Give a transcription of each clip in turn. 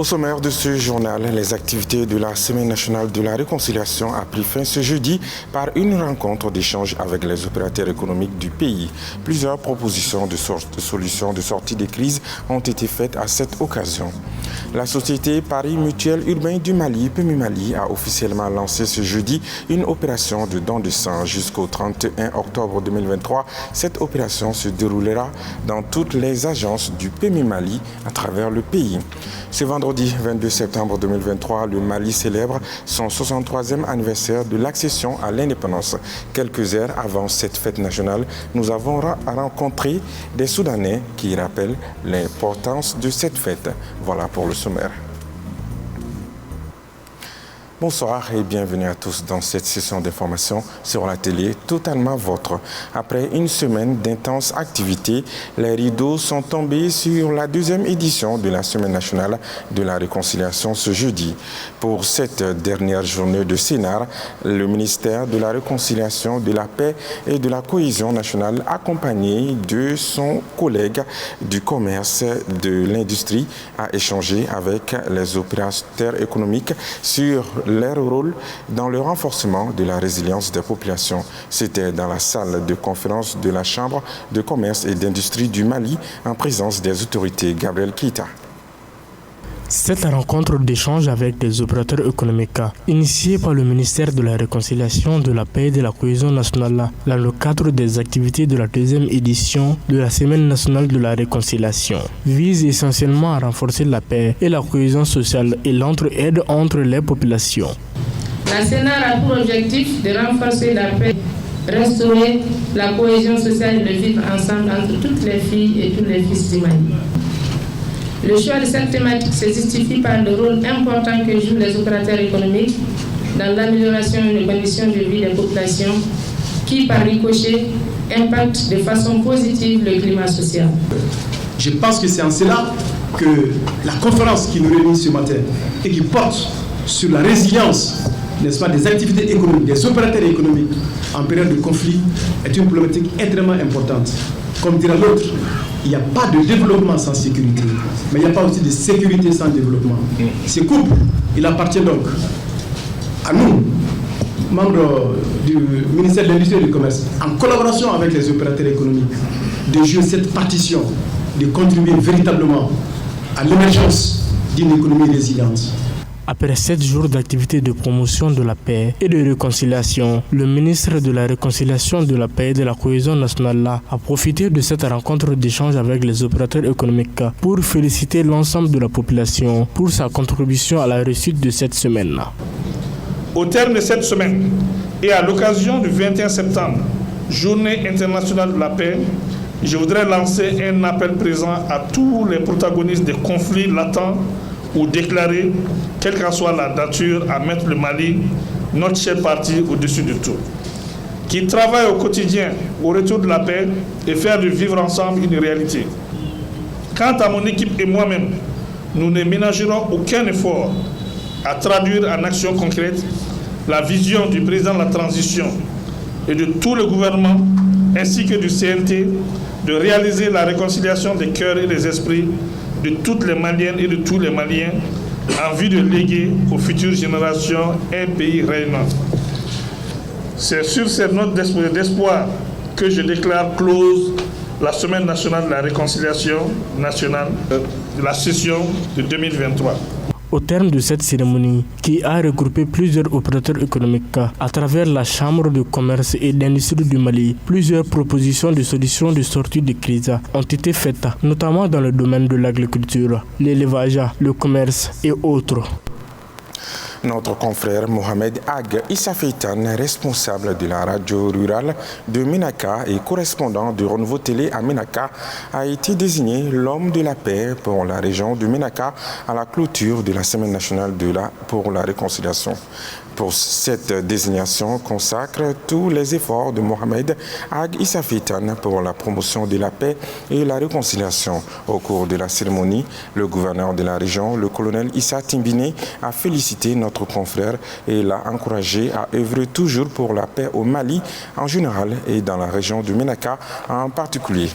Au sommaire de ce journal, les activités de la Semaine nationale de la réconciliation a pris fin ce jeudi par une rencontre d'échange avec les opérateurs économiques du pays. Plusieurs propositions de solutions de sortie des crises ont été faites à cette occasion. La société Paris Mutuel Urbain du Mali, PMU Mali, a officiellement lancé ce jeudi une opération de don de sang jusqu'au 31 octobre 2023. Cette opération se déroulera dans toutes les agences du PMU Mali à travers le pays. Ce vendredi 22 septembre 2023, le Mali célèbre son 63e anniversaire de l'accession à l'indépendance. Quelques heures avant cette fête nationale, nous avons rencontré des Soudanais qui rappellent l'importance de cette fête. Voilà pour le sommaire. Bonsoir et bienvenue à tous dans cette session d'information sur la télé totalement vôtre. Après une semaine d'intenses activités, les rideaux sont tombés sur la deuxième édition de la Semaine nationale de la réconciliation ce jeudi. Pour cette dernière journée de Sénart, le ministère de la Réconciliation, de la Paix et de la Cohésion nationale, accompagné de son collègue du commerce de l'industrie, a échangé avec les opérateurs économiques sur leur rôle dans le renforcement de la résilience des populations. C'était dans la salle de conférence de la Chambre de commerce et d'industrie du Mali en présence des autorités. Gabriel Keita. Cette rencontre d'échange avec les opérateurs économiques, initiée par le ministère de la Réconciliation, de la Paix et de la Cohésion nationale, dans le cadre des activités de la deuxième édition de la Semaine nationale de la réconciliation, vise essentiellement à renforcer la paix et la cohésion sociale et l'entraide entre les populations. La Sénart a pour objectif de renforcer la paix, restaurer la cohésion sociale et le vivre ensemble entre toutes les filles et tous les fils du Mali. Le choix de cette thématique se justifie par le rôle important que jouent les opérateurs économiques dans l'amélioration des conditions de vie des populations qui, par ricochet, impactent de façon positive le climat social. Je pense que c'est en cela que la conférence qui nous réunit ce matin et qui porte sur la résilience, n'est-ce pas, des activités économiques, des opérateurs économiques en période de conflit est une problématique extrêmement importante. Comme dira l'autre, il n'y a pas de développement sans sécurité, mais il n'y a pas aussi de sécurité sans développement. Ce couple, il appartient donc à nous, membres du ministère de l'Industrie et du Commerce, en collaboration avec les opérateurs économiques, de jouer cette partition, de contribuer véritablement à l'émergence d'une économie résiliente. Après 7 jours d'activités de promotion de la paix et de réconciliation, le ministre de la Réconciliation, de la Paix et de la Cohésion nationale a profité de cette rencontre d'échange avec les opérateurs économiques pour féliciter l'ensemble de la population pour sa contribution à la réussite de cette semaine. Au terme de cette semaine et à l'occasion du 21 septembre, Journée internationale de la paix, je voudrais lancer un appel présent à tous les protagonistes des conflits latents ou déclarer, quelle qu'en soit la nature, à mettre le Mali, notre cher parti, au-dessus de tout. Qui travaille au quotidien au retour de la paix et faire du vivre ensemble une réalité. Quant à mon équipe et moi-même, nous ne ménagerons aucun effort à traduire en action concrète la vision du président de la transition et de tout le gouvernement, ainsi que du CNT, de réaliser la réconciliation des cœurs et des esprits de toutes les Maliennes et de tous les Maliens en vue de léguer aux futures générations un pays rayonnant. C'est sur cette note d'espoir que je déclare close la Semaine nationale de la réconciliation nationale de la session de 2023. Au terme de cette cérémonie, qui a regroupé plusieurs opérateurs économiques à travers la Chambre de commerce et d'industrie du Mali, plusieurs propositions de solutions de sortie de crise ont été faites, notamment dans le domaine de l'agriculture, l'élevage, le commerce et autres. Notre confrère Mohamed Ag Issa Feitan, responsable de la radio rurale de Ménaka et correspondant de Renouveau Télé à Ménaka, a été désigné l'homme de la paix pour la région de Ménaka à la clôture de la Semaine nationale pour la réconciliation. Pour cette désignation consacre tous les efforts de Mohamed Ag Issa Feitan pour la promotion de la paix et la réconciliation. Au cours de la cérémonie, le gouverneur de la région, le colonel Issa Timbine, a félicité notre confrère et l'a encouragé à œuvrer toujours pour la paix au Mali en général et dans la région de Ménaka en particulier.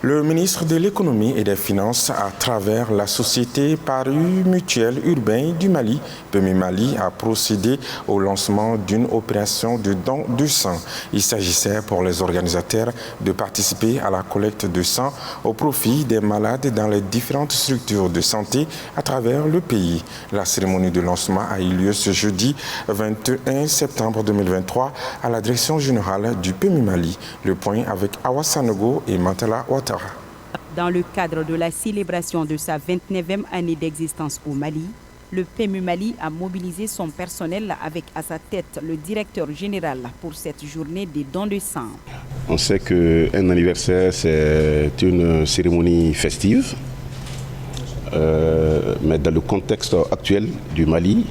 Le ministre de l'Économie et des Finances, à travers la société Paris Mutuel Urbain du Mali, PMU Mali, a procédé au lancement d'une opération de don de sang. Il s'agissait pour les organisateurs de participer à la collecte de sang au profit des malades dans les différentes structures de santé à travers le pays. La cérémonie de lancement a eu lieu ce jeudi 21 septembre 2023 à la direction générale du PMU Mali. Le point avec Awa Sanogo et Mantala Ouattara. Dans le cadre de la célébration de sa 29e année d'existence au Mali, le PMU Mali a mobilisé son personnel avec à sa tête le directeur général pour cette journée des dons de sang. On sait qu'un anniversaire, c'est une cérémonie festive, mais dans le contexte actuel du Mali,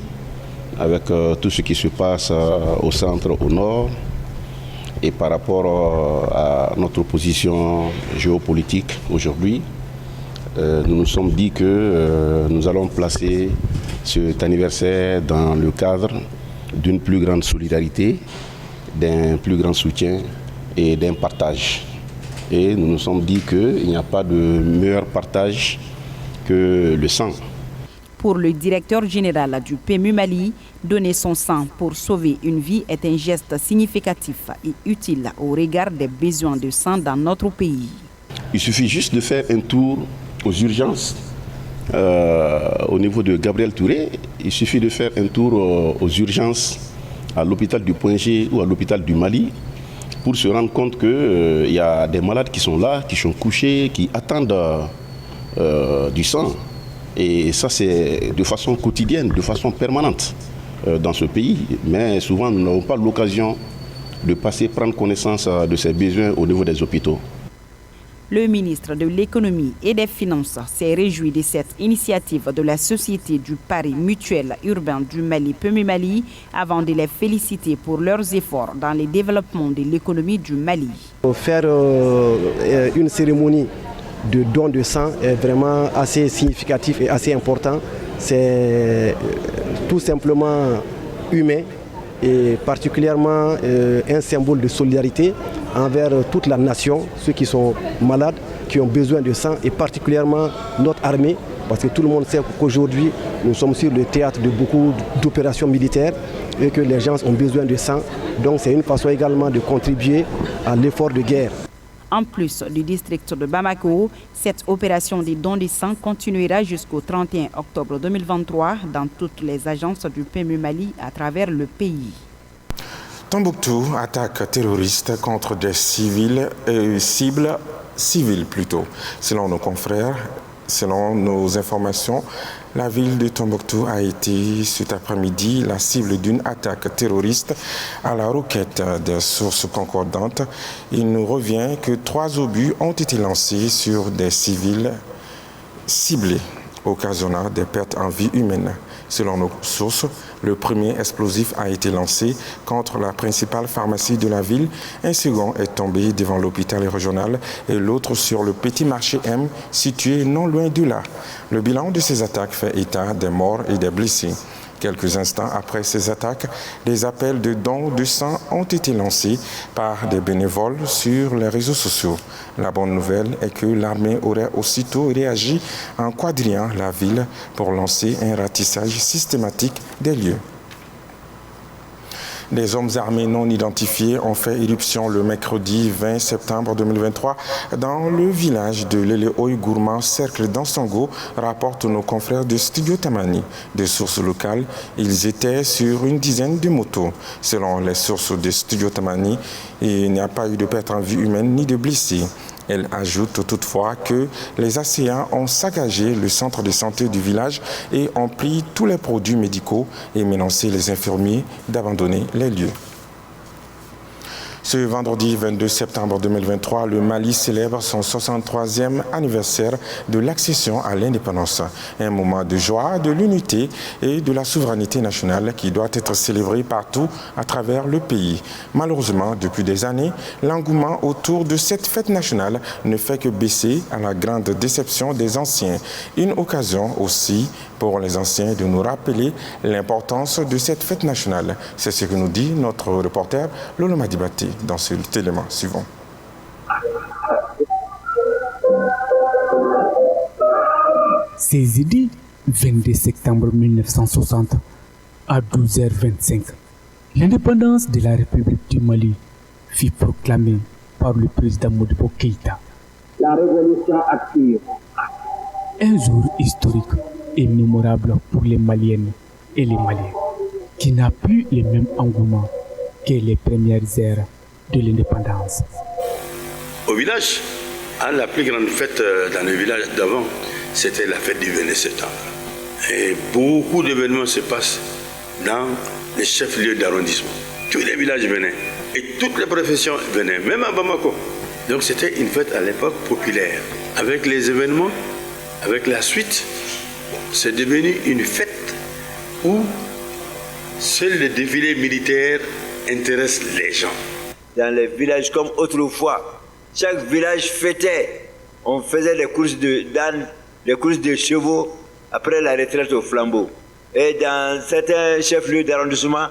avec tout ce qui se passe au centre, au nord, et par rapport à notre position géopolitique aujourd'hui, nous nous sommes dit que nous allons placer cet anniversaire dans le cadre d'une plus grande solidarité, d'un plus grand soutien et d'un partage. Et nous nous sommes dit qu'il n'y a pas de meilleur partage que le sang. Pour le directeur général du PMU Mali, donner son sang pour sauver une vie est un geste significatif et utile au regard des besoins de sang dans notre pays. Il suffit juste de faire un tour aux urgences au niveau de Gabriel Touré. Il suffit de faire un tour aux urgences à l'hôpital du Point G ou à l'hôpital du Mali pour se rendre compte qu'il y a des malades qui sont là, qui sont couchés, qui attendent du sang. Et ça, c'est de façon quotidienne, de façon permanente dans ce pays. Mais souvent, nous n'avons pas l'occasion de passer prendre connaissance de ces besoins au niveau des hôpitaux. Le ministre de l'Économie et des Finances s'est réjoui de cette initiative de la Société du Paris Mutuel Urbain du Mali, PMU Mali, avant de les féliciter pour leurs efforts dans le développement de l'économie du Mali. Faire une cérémonie de don de sang est vraiment assez significatif et assez important. C'est tout simplement humain et particulièrement un symbole de solidarité envers toute la nation, ceux qui sont malades, qui ont besoin de sang et particulièrement notre armée, parce que tout le monde sait qu'aujourd'hui nous sommes sur le théâtre de beaucoup d'opérations militaires et que les gens ont besoin de sang. Donc c'est une façon également de contribuer à l'effort de guerre. En plus du district de Bamako, cette opération de don de sang continuera jusqu'au 31 octobre 2023 dans toutes les agences du PMU Mali à travers le pays. Tombouctou, attaque terroriste contre des cibles civiles plutôt. Selon nos confrères, selon nos informations, la ville de Tombouctou a été cet après-midi la cible d'une attaque terroriste à la roquette des sources concordantes. Il nous revient que 3 obus ont été lancés sur des civils ciblés, occasionnant des pertes en vie humaine. Selon nos sources, le premier explosif a été lancé contre la principale pharmacie de la ville. Un second est tombé devant l'hôpital régional et l'autre sur le petit marché M situé non loin de là. Le bilan de ces attaques fait état des morts et des blessés. Quelques instants après ces attaques, des appels de dons de sang ont été lancés par des bénévoles sur les réseaux sociaux. La bonne nouvelle est que l'armée aurait aussitôt réagi en quadrillant la ville pour lancer un ratissage systématique des lieux. Des hommes armés non identifiés ont fait irruption le mercredi 20 septembre 2023 dans le village de Leleoy Gourmand, cercle d'Ansango, rapportent nos confrères de Studio Tamani. De sources locales, ils étaient sur une dizaine de motos. Selon les sources de Studio Tamani, il n'y a pas eu de perte en vie humaine ni de blessés. Elle ajoute toutefois que les assaillants ont saccagé le centre de santé du village et ont pris tous les produits médicaux et menacé les infirmiers d'abandonner les lieux. Ce vendredi 22 septembre 2023, le Mali célèbre son 63e anniversaire de l'accession à l'indépendance. Un moment de joie, de l'unité et de la souveraineté nationale qui doit être célébré partout à travers le pays. Malheureusement, depuis des années, l'engouement autour de cette fête nationale ne fait que baisser à la grande déception des anciens. Une occasion aussi pour les anciens de nous rappeler l'importance de cette fête nationale. C'est ce que nous dit notre reporter Lolo Madibati dans cet élément suivant. C'est dit 22 septembre 1960 à 12h25. L'indépendance de la République du Mali fut proclamée par le président Modibo Keïta. La révolution active. Un jour historique et mémorable pour les Maliennes et les Maliens, qui n'a plus le même engouement que les premières heures de l'indépendance. Au village, la plus grande fête dans le village d'avant, c'était la fête du 22 septembre. Et beaucoup d'événements se passent dans les chefs-lieux d'arrondissement. Tous les villages venaient et toutes les professions venaient, même à Bamako. Donc c'était une fête à l'époque populaire. Avec les événements, avec la suite, c'est devenu une fête où seul le défilé militaire intéresse les gens. Dans les villages comme autrefois, chaque village fêtait. On faisait des courses de d'ânes, des courses de chevaux après la retraite au flambeau. Et dans certains chefs-lieux d'arrondissement,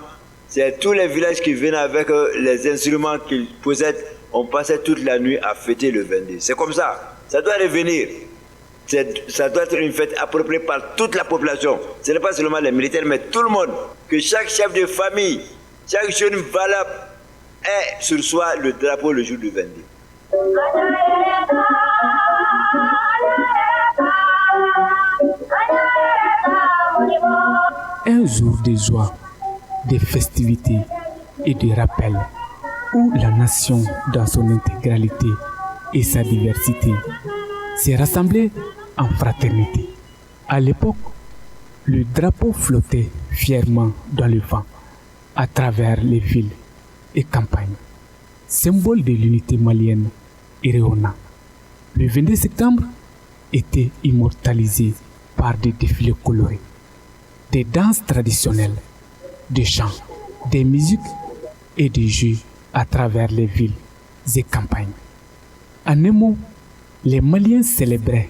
c'est tous les villages qui venaient avec les instruments qu'ils possèdent. On passait toute la nuit à fêter le 22. C'est comme ça. Ça doit revenir. Ça doit être une fête appropriée par toute la population. Ce n'est pas seulement les militaires, mais tout le monde. Que chaque chef de famille, chaque jeune valable ait sur soi le drapeau le jour du 22. Un jour de joie, de festivités et de rappel, où la nation, dans son intégralité et sa diversité, s'est rassemblée en fraternité. À l'époque, le drapeau flottait fièrement dans le vent, à travers les villes et campagnes, symbole de l'unité malienne et rayonnant. Le 22 septembre était immortalisé par des défilés colorés, des danses traditionnelles, des chants, des musiques et des jeux à travers les villes et campagnes. En un mot, les Maliens célébraient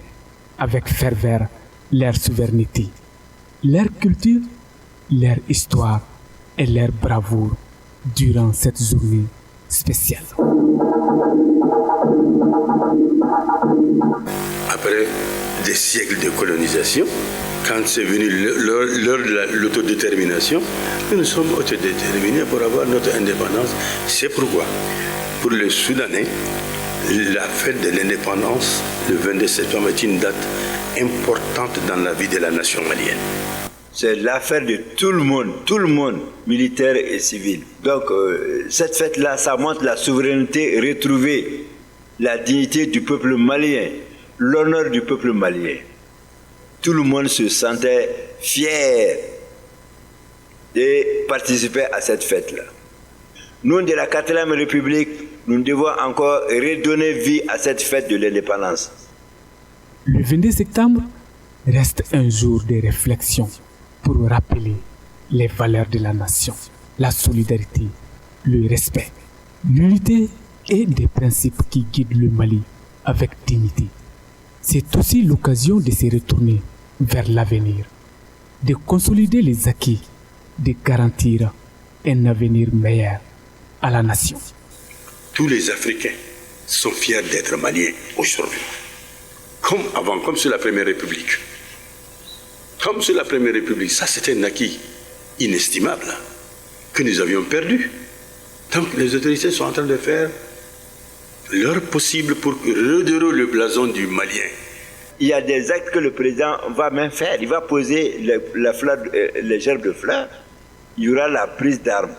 avec ferveur leur souveraineté, leur culture, leur histoire et leur bravoure durant cette journée spéciale. Après des siècles de colonisation, quand c'est venu l'heure de l'autodétermination, nous sommes autodéterminés pour avoir notre indépendance. C'est pourquoi, pour les Soudanais, la fête de l'indépendance, le 22 septembre, est une date importante dans la vie de la nation malienne. C'est l'affaire de tout le monde, militaire et civil. Donc, cette fête-là, ça montre la souveraineté retrouvée, la dignité du peuple malien, l'honneur du peuple malien. Tout le monde se sentait fier de participer à cette fête-là. Nous, de la 4e République, nous devons encore redonner vie à cette fête de l'indépendance. Le 22 septembre reste un jour de réflexion pour rappeler les valeurs de la nation, la solidarité, le respect, l'unité et des principes qui guident le Mali avec dignité. C'est aussi l'occasion de se retourner vers l'avenir, de consolider les acquis, de garantir un avenir meilleur à la nation. Tous les Africains sont fiers d'être Maliens aujourd'hui. Comme avant, comme sur la Première République. Comme sur la Première République, ça c'était un acquis inestimable que nous avions perdu. Donc les autorités sont en train de faire leur possible pour redorer le blason du Malien. Il y a des actes que le président va même faire. Il va poser les gerbes de fleurs. Il y aura la prise d'armes.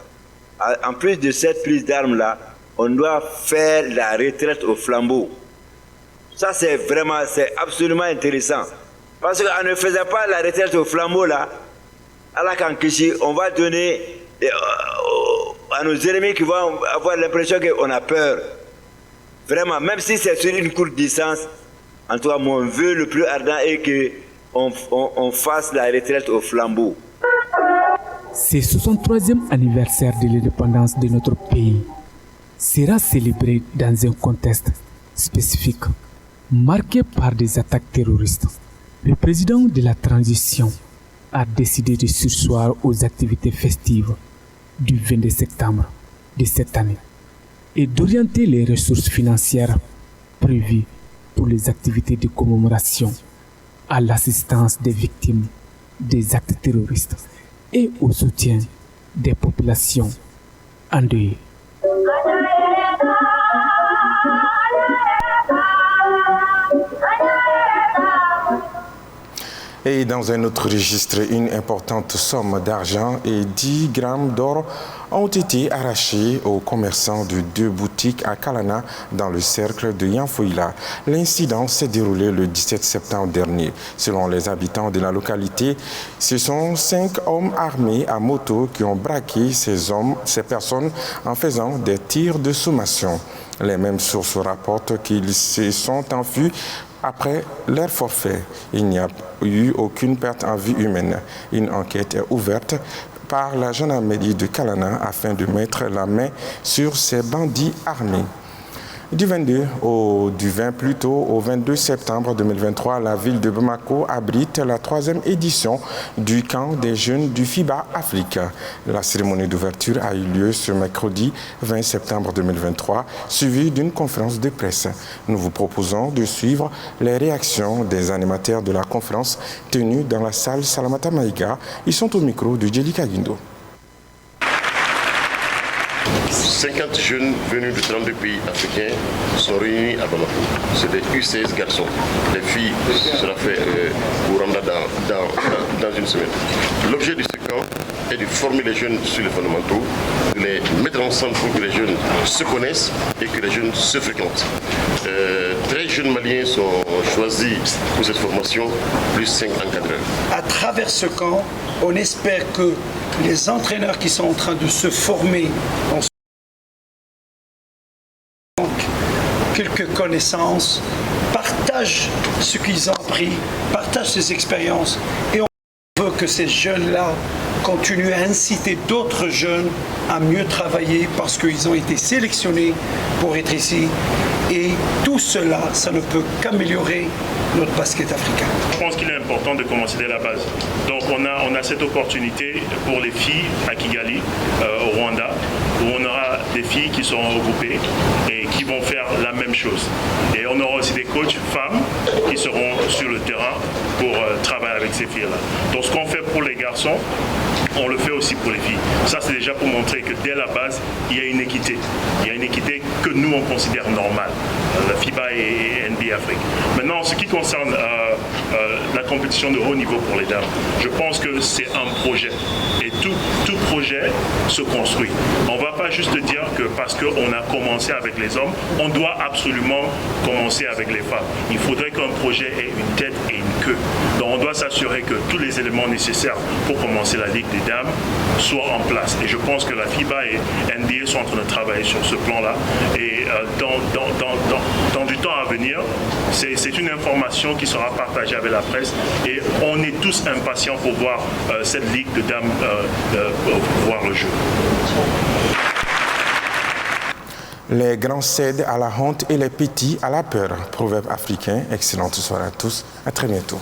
En plus de cette prise d'armes-là, on doit faire la retraite au flambeau. Ça, c'est absolument intéressant. Parce qu'en ne faisant pas la retraite au flambeau, là, à la Kankishi, on va donner à nos ennemis qui vont avoir l'impression qu'on a peur. Vraiment, même si c'est sur une courte distance, en tout cas, mon vœu le plus ardent est qu'on fasse la retraite au flambeau. Ce 63e anniversaire de l'indépendance de notre pays sera célébré dans un contexte spécifique, marqué par des attaques terroristes. Le président de la transition a décidé de surseoir aux activités festives du 22 septembre de cette année et d'orienter les ressources financières prévues pour les activités de commémoration à l'assistance des victimes des actes terroristes et au soutien des populations endeuillées. Et dans un autre registre, une importante somme d'argent et 10 grammes d'or ont été arrachés aux commerçants de 2 boutiques à Kalana dans le cercle de Yanfoïla. L'incident s'est déroulé le 17 septembre dernier. Selon les habitants de la localité, ce sont 5 hommes armés à moto qui ont braqué ces personnes en faisant des tirs de sommation. Les mêmes sources rapportent qu'ils se sont enfuis après leur forfait. Il n'y a eu aucune perte en vie humaine. Une enquête est ouverte par la gendarmerie de Kalana afin de mettre la main sur ces bandits armés. Du 20 au 22 septembre 2023, la ville de Bamako abrite la 3e édition du camp des jeunes du FIBA Afrique. La cérémonie d'ouverture a eu lieu ce mercredi 20 septembre 2023, suivie d'une conférence de presse. Nous vous proposons de suivre les réactions des animateurs de la conférence tenue dans la salle Salamata Maïga. Ils sont au micro de Djelika Guindo. 50 jeunes venus de 32 pays africains sont réunis à Bamako. C'est des U16 garçons. Les filles sera fait au Rwanda dans une semaine. L'objet de ce camp est de former les jeunes sur les fondamentaux, de les mettre ensemble pour que les jeunes se connaissent et que les jeunes se fréquentent. 13 jeunes Maliens sont choisis pour cette formation, plus 5 encadreurs. À travers ce camp, on espère que les entraîneurs qui sont en train de se former en quelques connaissances, partagent ce qu'ils ont appris, partagent ces expériences et on veut que ces jeunes-là continuent à inciter d'autres jeunes à mieux travailler parce qu'ils ont été sélectionnés pour être ici et tout cela, ça ne peut qu'améliorer notre basket africain. Je pense qu'il est important de commencer dès la base. Donc on a cette opportunité pour les filles à Kigali, au Rwanda, où on aura des filles qui seront regroupées et qui vont faire la même chose. Et on aura aussi des coachs femmes qui seront sur le terrain pour travailler avec ces filles-là. Donc ce qu'on fait pour les garçons, on le fait aussi pour les filles. Ça, c'est déjà pour montrer que dès la base, il y a une équité. Il y a une équité que nous, on considère normale. La FIBA et NBA Afrique. Maintenant, en ce qui concerne la compétition de haut niveau pour les dames, je pense que c'est un projet. Et tout projet se construit. On ne va pas juste dire que parce qu'on a commencé avec les hommes, on doit absolument commencer avec les femmes. Il faudrait qu'un projet ait une tête et une queue. Donc on doit s'assurer que tous les éléments nécessaires pour commencer la Ligue des dames soient en place. Et je pense que la FIBA et NBA sont en train de travailler sur ce plan-là. Et dans du temps à venir, c'est une information qui sera partagée avec la presse. Et on est tous impatients pour voir cette Ligue de dames voir le jeu. Les grands cèdent à la honte et les petits à la peur. Proverbe africain. Excellente soirée à tous. À très bientôt.